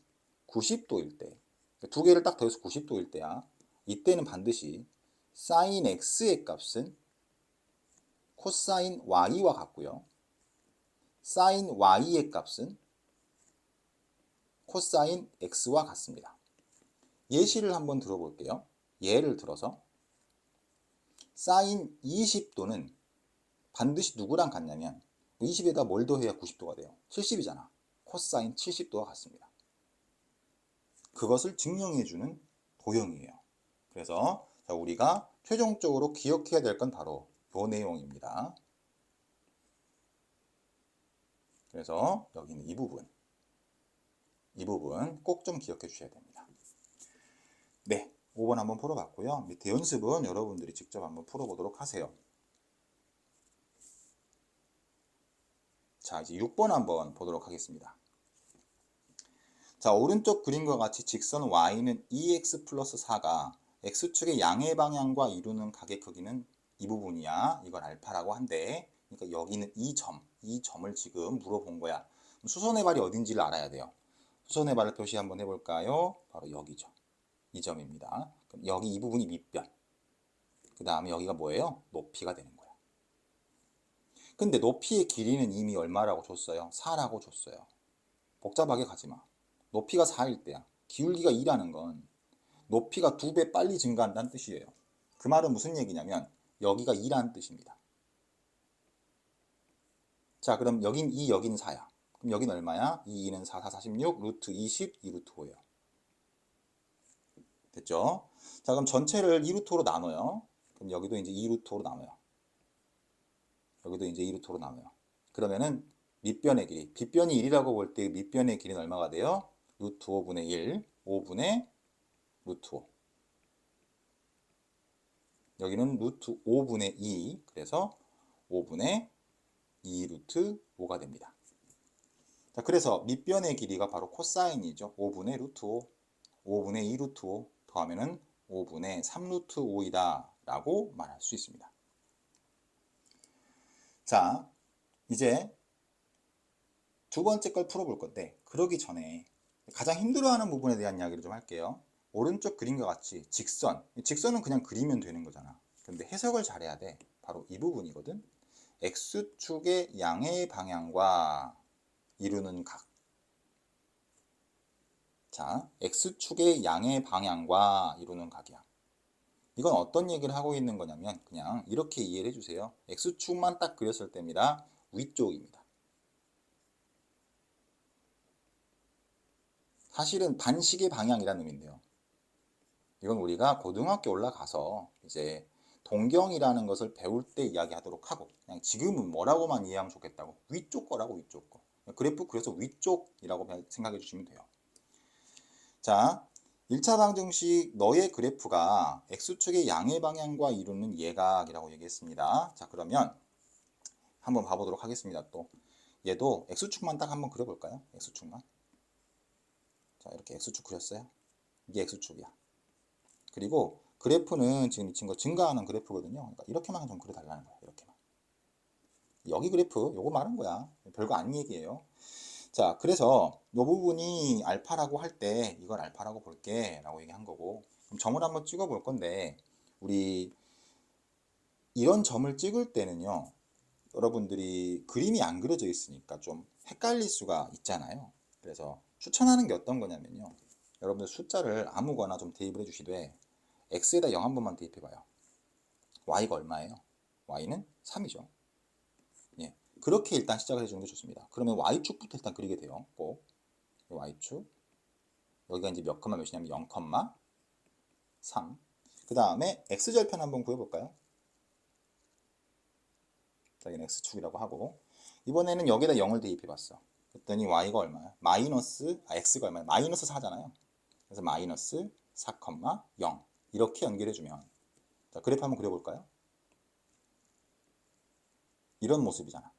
90도일 때, 두 개를 딱 더해서 90도일 때야. 이때는 반드시 사인 x의 값은 코사인 y와 같고요. 사인 y의 값은 코사인 x와 같습니다. 예시를 한번 들어볼게요. 예를 들어서 사인 20도는 반드시 누구랑 같냐면 20에다 뭘 더해야 90도가 돼요? 70이잖아. 코사인 70도와 같습니다. 그것을 증명해주는 도형이에요. 그래서 우리가 최종적으로 기억해야 될 건 바로 이 내용입니다. 그래서 여기는 이 부분 꼭 좀 기억해 주셔야 됩니다. 네, 5번 한번 풀어봤고요. 밑에 연습은 여러분들이 직접 한번 풀어보도록 하세요. 자, 이제 6번 한번 보도록 하겠습니다. 자, 오른쪽 그림과 같이 직선 y는 2x 플러스 4가 x축의 양의 방향과 이루는 각의 크기는 이 부분이야. 이걸 알파라고 한대. 그러니까 여기는 이 점을 지금 물어본 거야. 수선의 발이 어딘지를 알아야 돼요. 수선의 발을 표시 한번 해볼까요? 바로 여기죠. 이 점입니다. 그럼 여기 이 부분이 밑변. 그 다음에 여기가 뭐예요? 높이가 되는 거야. 근데 높이의 길이는 이미 얼마라고 줬어요? 4라고 줬어요. 복잡하게 가지 마. 높이가 4일 때야. 기울기가 2라는 건 높이가 2배 빨리 증가한다는 뜻이에요. 그 말은 무슨 얘기냐면 여기가 2라는 뜻입니다. 자, 그럼 여긴 2, 여긴 4야. 그럼 여긴 얼마야? 2, 2는 4, 4, 46, 루트 20, 2 루트 5예요. 됐죠? 자, 그럼 전체를 2 루트 5로 나눠요. 그럼 여기도 이제 2 루트 5로 나눠요. 여기도 이제 2 루트 5로 나눠요. 그러면은 밑변의 길이, 빗변이 1이라고 볼 때 밑변의 길이는 얼마가 돼요? 루트 5분의 1, 5분의 루트 5. 여기는 루트 5분의 2, 그래서 5분의 2 루트 5가 됩니다. 자, 그래서 밑변의 길이가 바로 코사인이죠. 5분의 루트 5, 5분의 2 루트 5 더하면은 5분의 3 루트 5이다 라고 말할 수 있습니다. 자, 이제 두 번째 걸 풀어볼 건데 그러기 전에 가장 힘들어하는 부분에 대한 이야기를 좀 할게요. 오른쪽 그림과 같이 직선은 그냥 그리면 되는 거잖아. 근데 해석을 잘해야 돼. 바로 이 부분이거든. X축의 양의 방향과 이루는 각. 자, X축의 양의 방향과 이루는 각이야. 이건 어떤 얘기를 하고 있는 거냐면 그냥 이렇게 이해를 해주세요. X축만 딱 그렸을 때입니다. 위쪽입니다. 사실은 반시계 방향이라는 의미인데요. 이건 우리가 고등학교 올라가서 이제 동경이라는 것을 배울 때 이야기하도록 하고 그냥 지금은 뭐라고만 이해하면 좋겠다고 위쪽 거라고 위쪽 거. 그래프 그래서 위쪽이라고 생각해 주시면 돼요. 자, 1차 방정식 너의 그래프가 X축의 양의 방향과 이루는 예각이라고 얘기했습니다. 자, 그러면 한번 봐보도록 하겠습니다. 또 얘도 X축만 딱 한번 그려볼까요? X축만. 자, 이렇게 X축 그렸어요. 이게 X축이야. 그리고 그래프는 지금 이 친구가 증가하는 그래프거든요. 그러니까 이렇게만 좀 그려달라는 거야. 이렇게만. 여기 그래프 요거 말한 거야. 별거 아닌 얘기예요. 자, 그래서 이 부분이 알파라고 할 때 이걸 알파라고 볼게 라고 얘기한 거고 그럼 점을 한번 찍어 볼 건데 우리 이런 점을 찍을 때는요. 여러분들이 그림이 안 그려져 있으니까 좀 헷갈릴 수가 있잖아요. 그래서 추천하는 게 어떤 거냐면요. 여러분들 숫자를 아무거나 좀 대입을 해주시되 x에다 0 한 번만 대입해봐요. y가 얼마예요? y는 3이죠. 예, 그렇게 일단 시작을 해주는 게 좋습니다. 그러면 y축부터 일단 그리게 돼요. 꼭 y축, 여기가 이제 몇 컴마 몇이냐면 0, 3. 그 다음에 x절편 한번 구해볼까요? 자, 여기는 x축이라고 하고, 이번에는 여기다 0을 대입해봤어. 그랬더니 y가 얼마야? x가 얼마야? 마이너스 4잖아요. 그래서 마이너스 4, 0 이렇게 연결해주면, 자, 그래프 한번 그려볼까요? 이런 모습이잖아.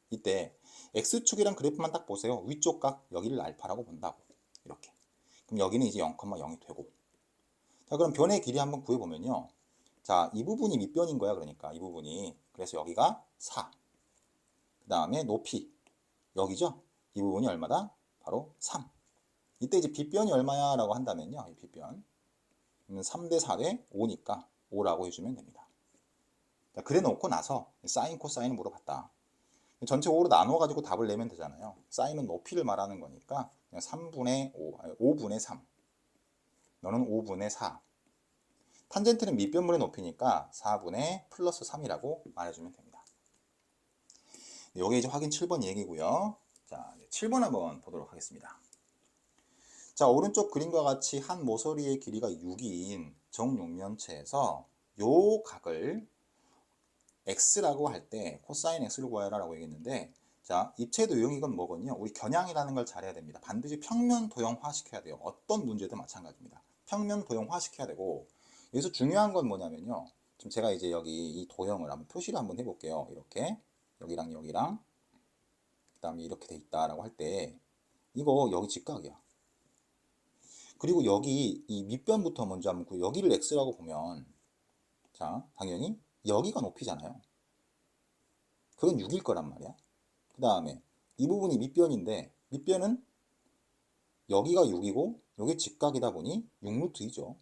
이때 x축이랑 그래프만 딱 보세요. 위쪽 각 여기를 알파라고 본다고. 이렇게. 그럼 여기는 이제 0, 0이 되고. 자, 그럼 변의 길이 한번 구해보면요. 자, 이 부분이 밑변인 거야. 그러니까 이 부분이. 그래서 여기가 4. 그 다음에 높이. 여기죠? 이 부분이 얼마다? 바로 3. 이때 이제 빗변이 얼마야? 라고 한다면요. 이 빗변. 3대 4대 5니까 5라고 해주면 됩니다. 자, 그래 놓고 나서 사인, 코사인을 물어봤다. 전체 5로 나눠가지고 답을 내면 되잖아요. 사인은 높이를 말하는 거니까 그냥 3분의 5, 아니 5분의 3. 너는 5분의 4. 탄젠트는 밑변분의 높이니까 4분의 플러스 3이라고 말해주면 됩니다. 요게 이제 확인 7번 얘기고요. 자, 7번 한번 보도록 하겠습니다. 자, 오른쪽 그림과 같이 한 모서리의 길이가 6인 정육면체에서 요 각을 x라고 할 때 코사인 x를 구하라라고 얘기했는데, 자, 입체 도형 이건 뭐거든요? 우리 겨냥이라는 걸 잘해야 됩니다. 반드시 평면 도형화 시켜야 돼요. 어떤 문제든 마찬가지입니다. 평면 도형화 시켜야 되고, 여기서 중요한 건 뭐냐면요. 지금 제가 이제 여기 이 도형을 한번 표시를 한번 해볼게요. 이렇게 여기랑 여기랑 그 다음에 이렇게 돼 있다라고 할 때 이거 여기 직각이야. 그리고 여기 이 밑변부터 먼저 한번 여기를 x라고 보면, 자, 당연히 여기가 높이잖아요. 그건 6일 거란 말이야. 그 다음에 이 부분이 밑변인데, 밑변은 여기가 6이고 여기 직각이다 보니 6루트이죠.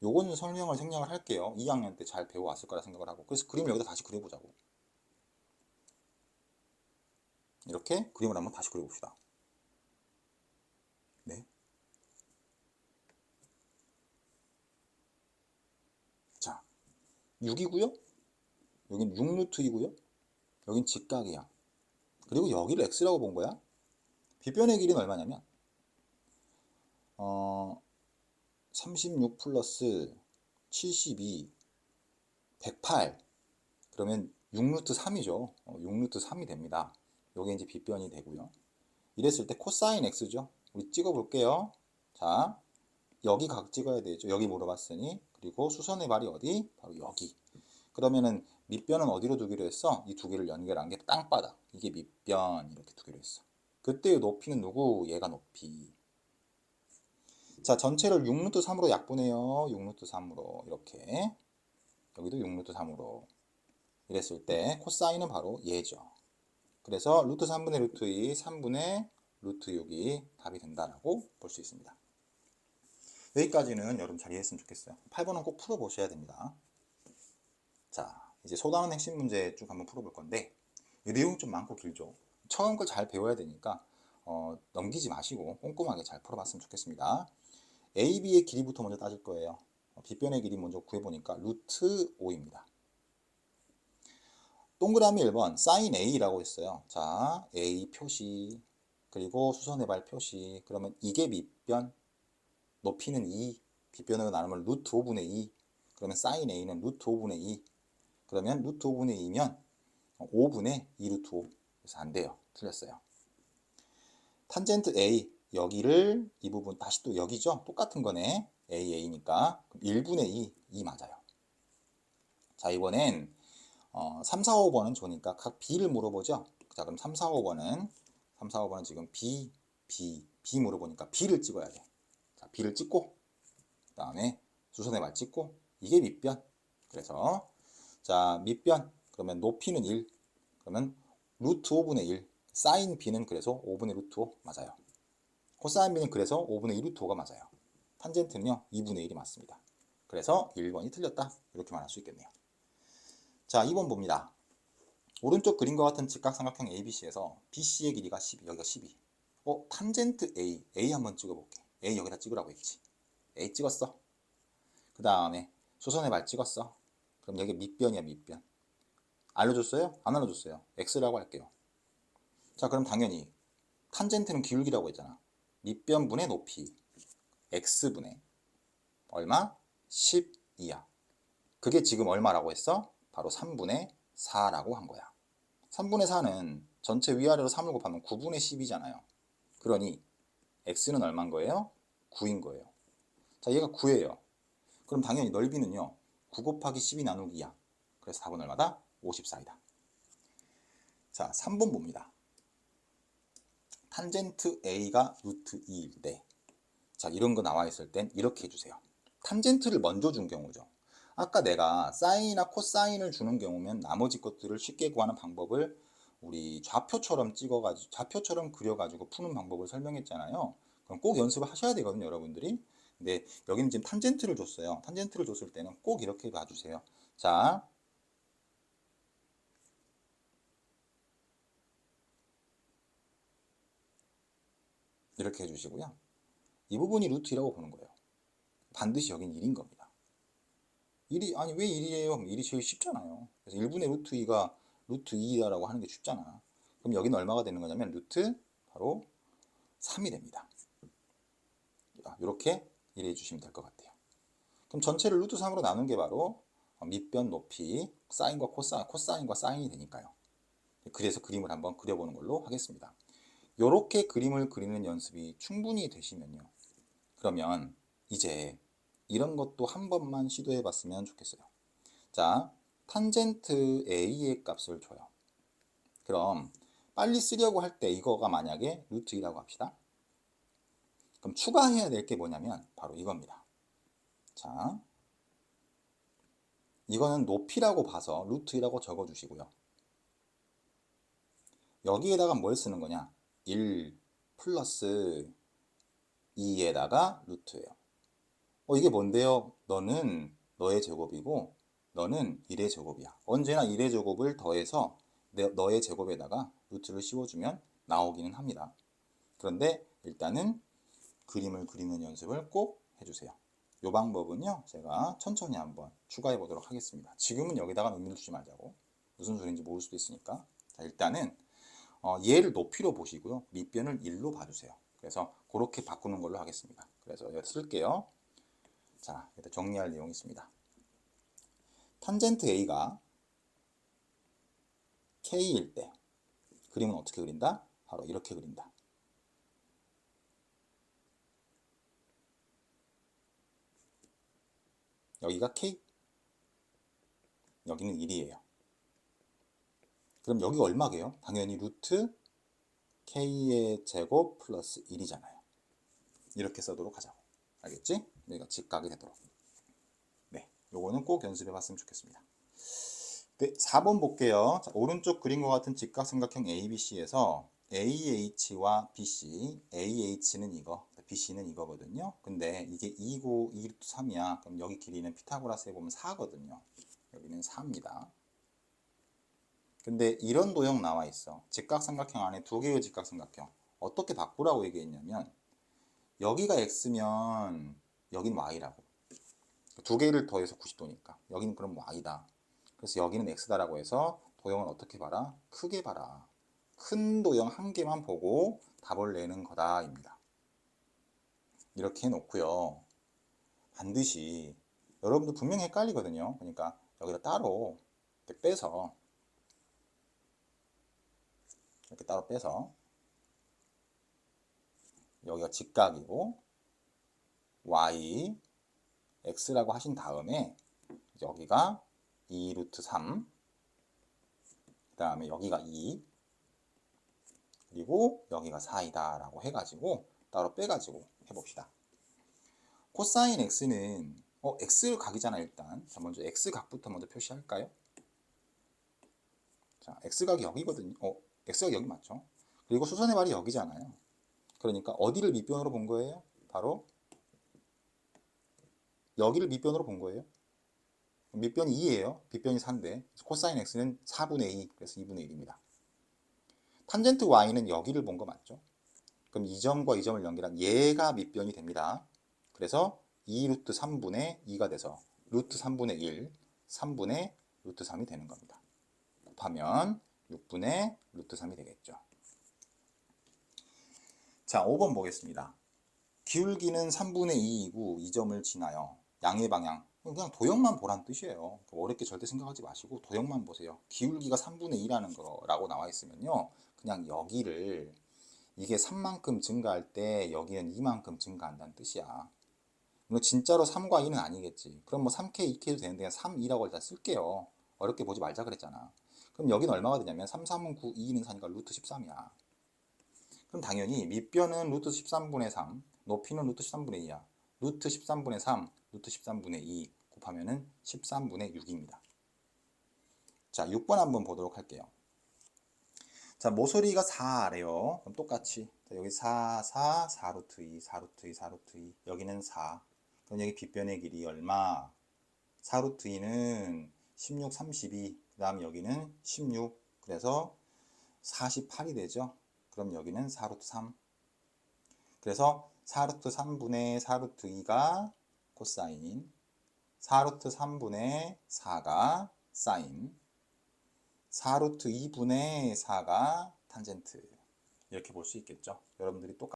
요거는 생략을 할게요. 2학년 때 잘 배워왔을 거라 생각을 하고. 그래서 그림을 여기다 다시 그려보자고. 이렇게 그림을 한번 다시 그려봅시다. 네. 자, 6이고요. 여긴 6루트이고요. 여긴 직각이야. 그리고 여기를 x라고 본 거야. 빗변의 길이는 얼마냐면 36 플러스 72 108. 그러면 6루트 3이죠. 6루트 3이 됩니다. 요게 이제 빗변이 되고요. 이랬을 때 코사인 x죠. 우리 찍어 볼게요. 자, 여기 각 찍어야 되죠. 여기 물어봤으니. 그리고 수선의 발이 어디? 바로 여기. 그러면은 밑변은 어디로 두기로 했어? 이 두 개를 연결한 게 땅바닥. 이게 밑변 이렇게 두기로 했어. 그때의 높이는 누구? 얘가 높이. 자, 전체를 6루트 3으로 약분해요. 6루트 3으로 이렇게. 여기도 6루트 3으로. 이랬을 때 코사인은 바로 얘죠. 그래서 루트 3분의 루트 2, 3분의 루트 6이 답이 된다라고 볼 수 있습니다. 여기까지는 여러분 잘 이해했으면 좋겠어요. 8번은 꼭 풀어보셔야 됩니다. 자, 이제 소단원 핵심 문제 쭉 한번 풀어볼 건데, 이 내용 좀 많고 길죠. 처음 걸 잘 배워야 되니까 넘기지 마시고 꼼꼼하게 잘 풀어봤으면 좋겠습니다. A, B의 길이부터 먼저 따질 거예요. 빗변의 길이 먼저 구해보니까 루트 5입니다. 동그라미 1번 사인 A라고 했어요. 자, A 표시, 그리고 수선의 발 표시. 그러면 이게 밑변, 높이는 2, 빗변으로 나누면 루트 5분의 2. 그러면 사인 A는 루트 5분의 2. 그러면 루트 5분의 2면 5분의 2 루트 5. 그래서 안 돼요. 틀렸어요. 탄젠트 A, 여기를 이 부분 다시 또 여기죠? 똑같은 거네. A니까 1분의 2 맞아요. 자, 이번엔 3, 4, 5번은 좋으니까 각 B를 물어보죠. 자, 그럼 3, 4, 5번은 지금 B 물어보니까 B를 찍어야 돼. 자, B를 찍고, 그 다음에 수선의 발 찍고, 이게 밑변. 그래서, 자, 밑변. 그러면 높이는 1. 그러면 루트 5분의 1. 사인 B는 그래서 5분의 루트 5 맞아요. 코사인 B는 그래서 5분의 2 루트 5가 맞아요. 탄젠트는요, 2분의 1이 맞습니다. 그래서 1번이 틀렸다. 이렇게 말할 수 있겠네요. 자, 2번 봅니다. 오른쪽 그림과 같은 직각삼각형 ABC에서 BC의 길이가 12, 여기가 12. 탄젠트 A 한번 찍어볼게. A 여기다 찍으라고 했지. A 찍었어. 그 다음에 수선의 발 찍었어. 그럼 여기 밑변이야, 밑변. 알려줬어요? 안 알려줬어요. X라고 할게요. 자, 그럼 당연히 탄젠트는 기울기라고 했잖아. 밑변분의 높이 X분의 얼마? 12야. 그게 지금 얼마라고 했어? 바로 3분의 4라고 한 거야. 3분의 4는 전체 위아래로 3을 곱하면 9분의 10이잖아요. 그러니 X는 얼마인 거예요? 9인 거예요. 자, 얘가 9예요. 그럼 당연히 넓이는요. 9 곱하기 12 나누기야. 그래서 답은 얼마다? 54이다. 자, 3번 봅니다. 탄젠트 A가 루트 2일 때, 자, 이런 거 나와 있을 땐 이렇게 해주세요. 탄젠트를 먼저 준 경우죠. 아까 내가 사인이나 코사인을 주는 경우면 나머지 것들을 쉽게 구하는 방법을 우리 좌표처럼 찍어가지고, 좌표처럼 그려가지고 푸는 방법을 설명했잖아요. 그럼 꼭 연습을 하셔야 되거든요, 여러분들이. 근데 여기는 지금 탄젠트를 줬어요. 탄젠트를 줬을 때는 꼭 이렇게 봐주세요. 자, 이렇게 해주시고요. 이 부분이 루트 2라고 보는 거예요. 반드시 여긴 1인 겁니다. 1이, 아니 왜 1이에요? 1이 제일 쉽잖아요. 그래서 1분의 루트 2가 루트 2라고 하는 게 쉽잖아. 그럼 여기는 얼마가 되는 거냐면 루트 바로 3이 됩니다. 이렇게 이해해 주시면 될 것 같아요. 그럼 전체를 루트 3으로 나눈 게 바로 밑변 높이 사인과 코사인과 사인이 되니까요. 그래서 그림을 한번 그려보는 걸로 하겠습니다. 이렇게 그림을 그리는 연습이 충분히 되시면요. 그러면 이제 이런 것도 한 번만 시도해 봤으면 좋겠어요. 자, 탄젠트 A의 값을 줘요. 그럼 빨리 쓰려고 할 때 이거가 만약에 루트 2라고 합시다. 그럼 추가해야 될 게 뭐냐면 바로 이겁니다. 자, 이거는 높이라고 봐서 루트 2라고 적어 주시고요. 여기에다가 뭘 쓰는 거냐? 1 플러스 2에다가 루트예요. 이게 뭔데요? 너는 너의 제곱이고 너는 1의 제곱이야. 언제나 1의 제곱을 더해서 너의 제곱에다가 루트를 씌워주면 나오기는 합니다. 그런데 일단은 그림을 그리는 연습을 꼭 해주세요. 이 방법은요, 제가 천천히 한번 추가해 보도록 하겠습니다. 지금은 여기다가 의미를 주지 말자고. 무슨 소리인지 모를 수도 있으니까. 자, 일단은 얘를 높이로 보시고요. 밑변을 1로 봐주세요. 그래서 그렇게 바꾸는 걸로 하겠습니다. 그래서 여기 쓸게요. 자, 일단 정리할 내용이 있습니다. 탄젠트 A가 K일 때 그림은 어떻게 그린다? 바로 이렇게 그린다. 여기가 K, 여기는 1이에요. 그럼 여기가 얼마게요? 당연히 루트 K의 제곱 플러스 1이잖아요. 이렇게 써도록 하자고. 알겠지? 여기가 직각이 되도록. 네, 요거는 꼭 연습해 봤으면 좋겠습니다. 네, 4번 볼게요. 자, 오른쪽 그림과 같은 직각삼각형 ABC에서 AH와 BC, AH는 이거, BC는 이거거든요. 근데 이게 2고 2루트 3이야. 그럼 여기 길이는 피타고라스에 보면 4거든요. 여기는 4입니다. 근데 이런 도형 나와 있어. 직각삼각형 안에 두 개의 직각삼각형. 어떻게 바꾸라고 얘기했냐면 여기가 X면 여긴 Y라고. 두 개를 더해서 90도니까. 여기는 그럼 Y다. 그래서 여기는 X다라고 해서 도형을 어떻게 봐라? 크게 봐라. 큰 도형 한 개만 보고 답을 내는 거다입니다. 이렇게 해놓고요. 반드시 여러분들 분명히 헷갈리거든요. 그러니까 여기다 따로 이렇게 빼서 이렇게 따로 빼서 여기가 직각이고 y x라고 하신 다음에 여기가 2 루트 3, 그 다음에 여기가 2, 그리고 여기가 4이다 라고 해가지고 따로 빼가지고 해봅시다. 코사인 x는 x각이잖아. 일단 자, 먼저 x각부터 먼저 표시할까요? 자, x각이 여기거든요. x각이 여기 맞죠? 그리고 수선의 발이 여기잖아요. 그러니까 어디를 밑변으로 본 거예요? 바로 여기를 밑변으로 본 거예요. 밑변이 2예요. 빗변이 4인데 코사인 x는 4분의 2, 그래서 2분의 1입니다. 탄젠트 y는 여기를 본 거 맞죠? 그럼 이 점과 이 점을 연결한 얘가 밑변이 됩니다. 그래서 2 루트 3분의 2가 돼서 루트 3분의 1, 3분의 루트 3이 되는 겁니다. 곱하면 6분의 루트 3이 되겠죠. 자, 5번 보겠습니다. 기울기는 3분의 2이고 이 점을 지나요. 양의 방향. 그냥 도형만 보란 뜻이에요. 어렵게 절대 생각하지 마시고 도형만 보세요. 기울기가 3분의 2라는 거라고 나와 있으면요. 그냥 여기를 이게 3만큼 증가할 때 여기는 2만큼 증가한다는 뜻이야. 이거 진짜로 3과 2는 아니겠지. 그럼 뭐 3K, 2K도 되는데 그냥 3, 2라고 일단 쓸게요. 어렵게 보지 말자 그랬잖아. 그럼 여기는 얼마가 되냐면 3, 3은 9, 2는 4니까 루트 13이야. 그럼 당연히 밑변은 루트 13분의 3, 높이는 루트 13분의 2야. 루트 13분의 3, 루트 13분의 2 곱하면은 13분의 6입니다. 자, 6번 한번 보도록 할게요. 자, 모서리가 4래요. 그럼 똑같이. 자, 여기 4, 4, 4루트 2, 4루트 2, 4루트 2. 여기는 4. 그럼 여기 빗변의 길이 얼마? 4루트 2는 16, 32. 그 다음 여기는 16. 그래서 48이 되죠. 그럼 여기는 4루트 3. 그래서 4루트 3분의 4루트 2가 코사인, 4루트 3분의 4가 사인, 4루트 2분의 4가 탄젠트. 이렇게 볼 수 있겠죠. 여러분들이 똑같이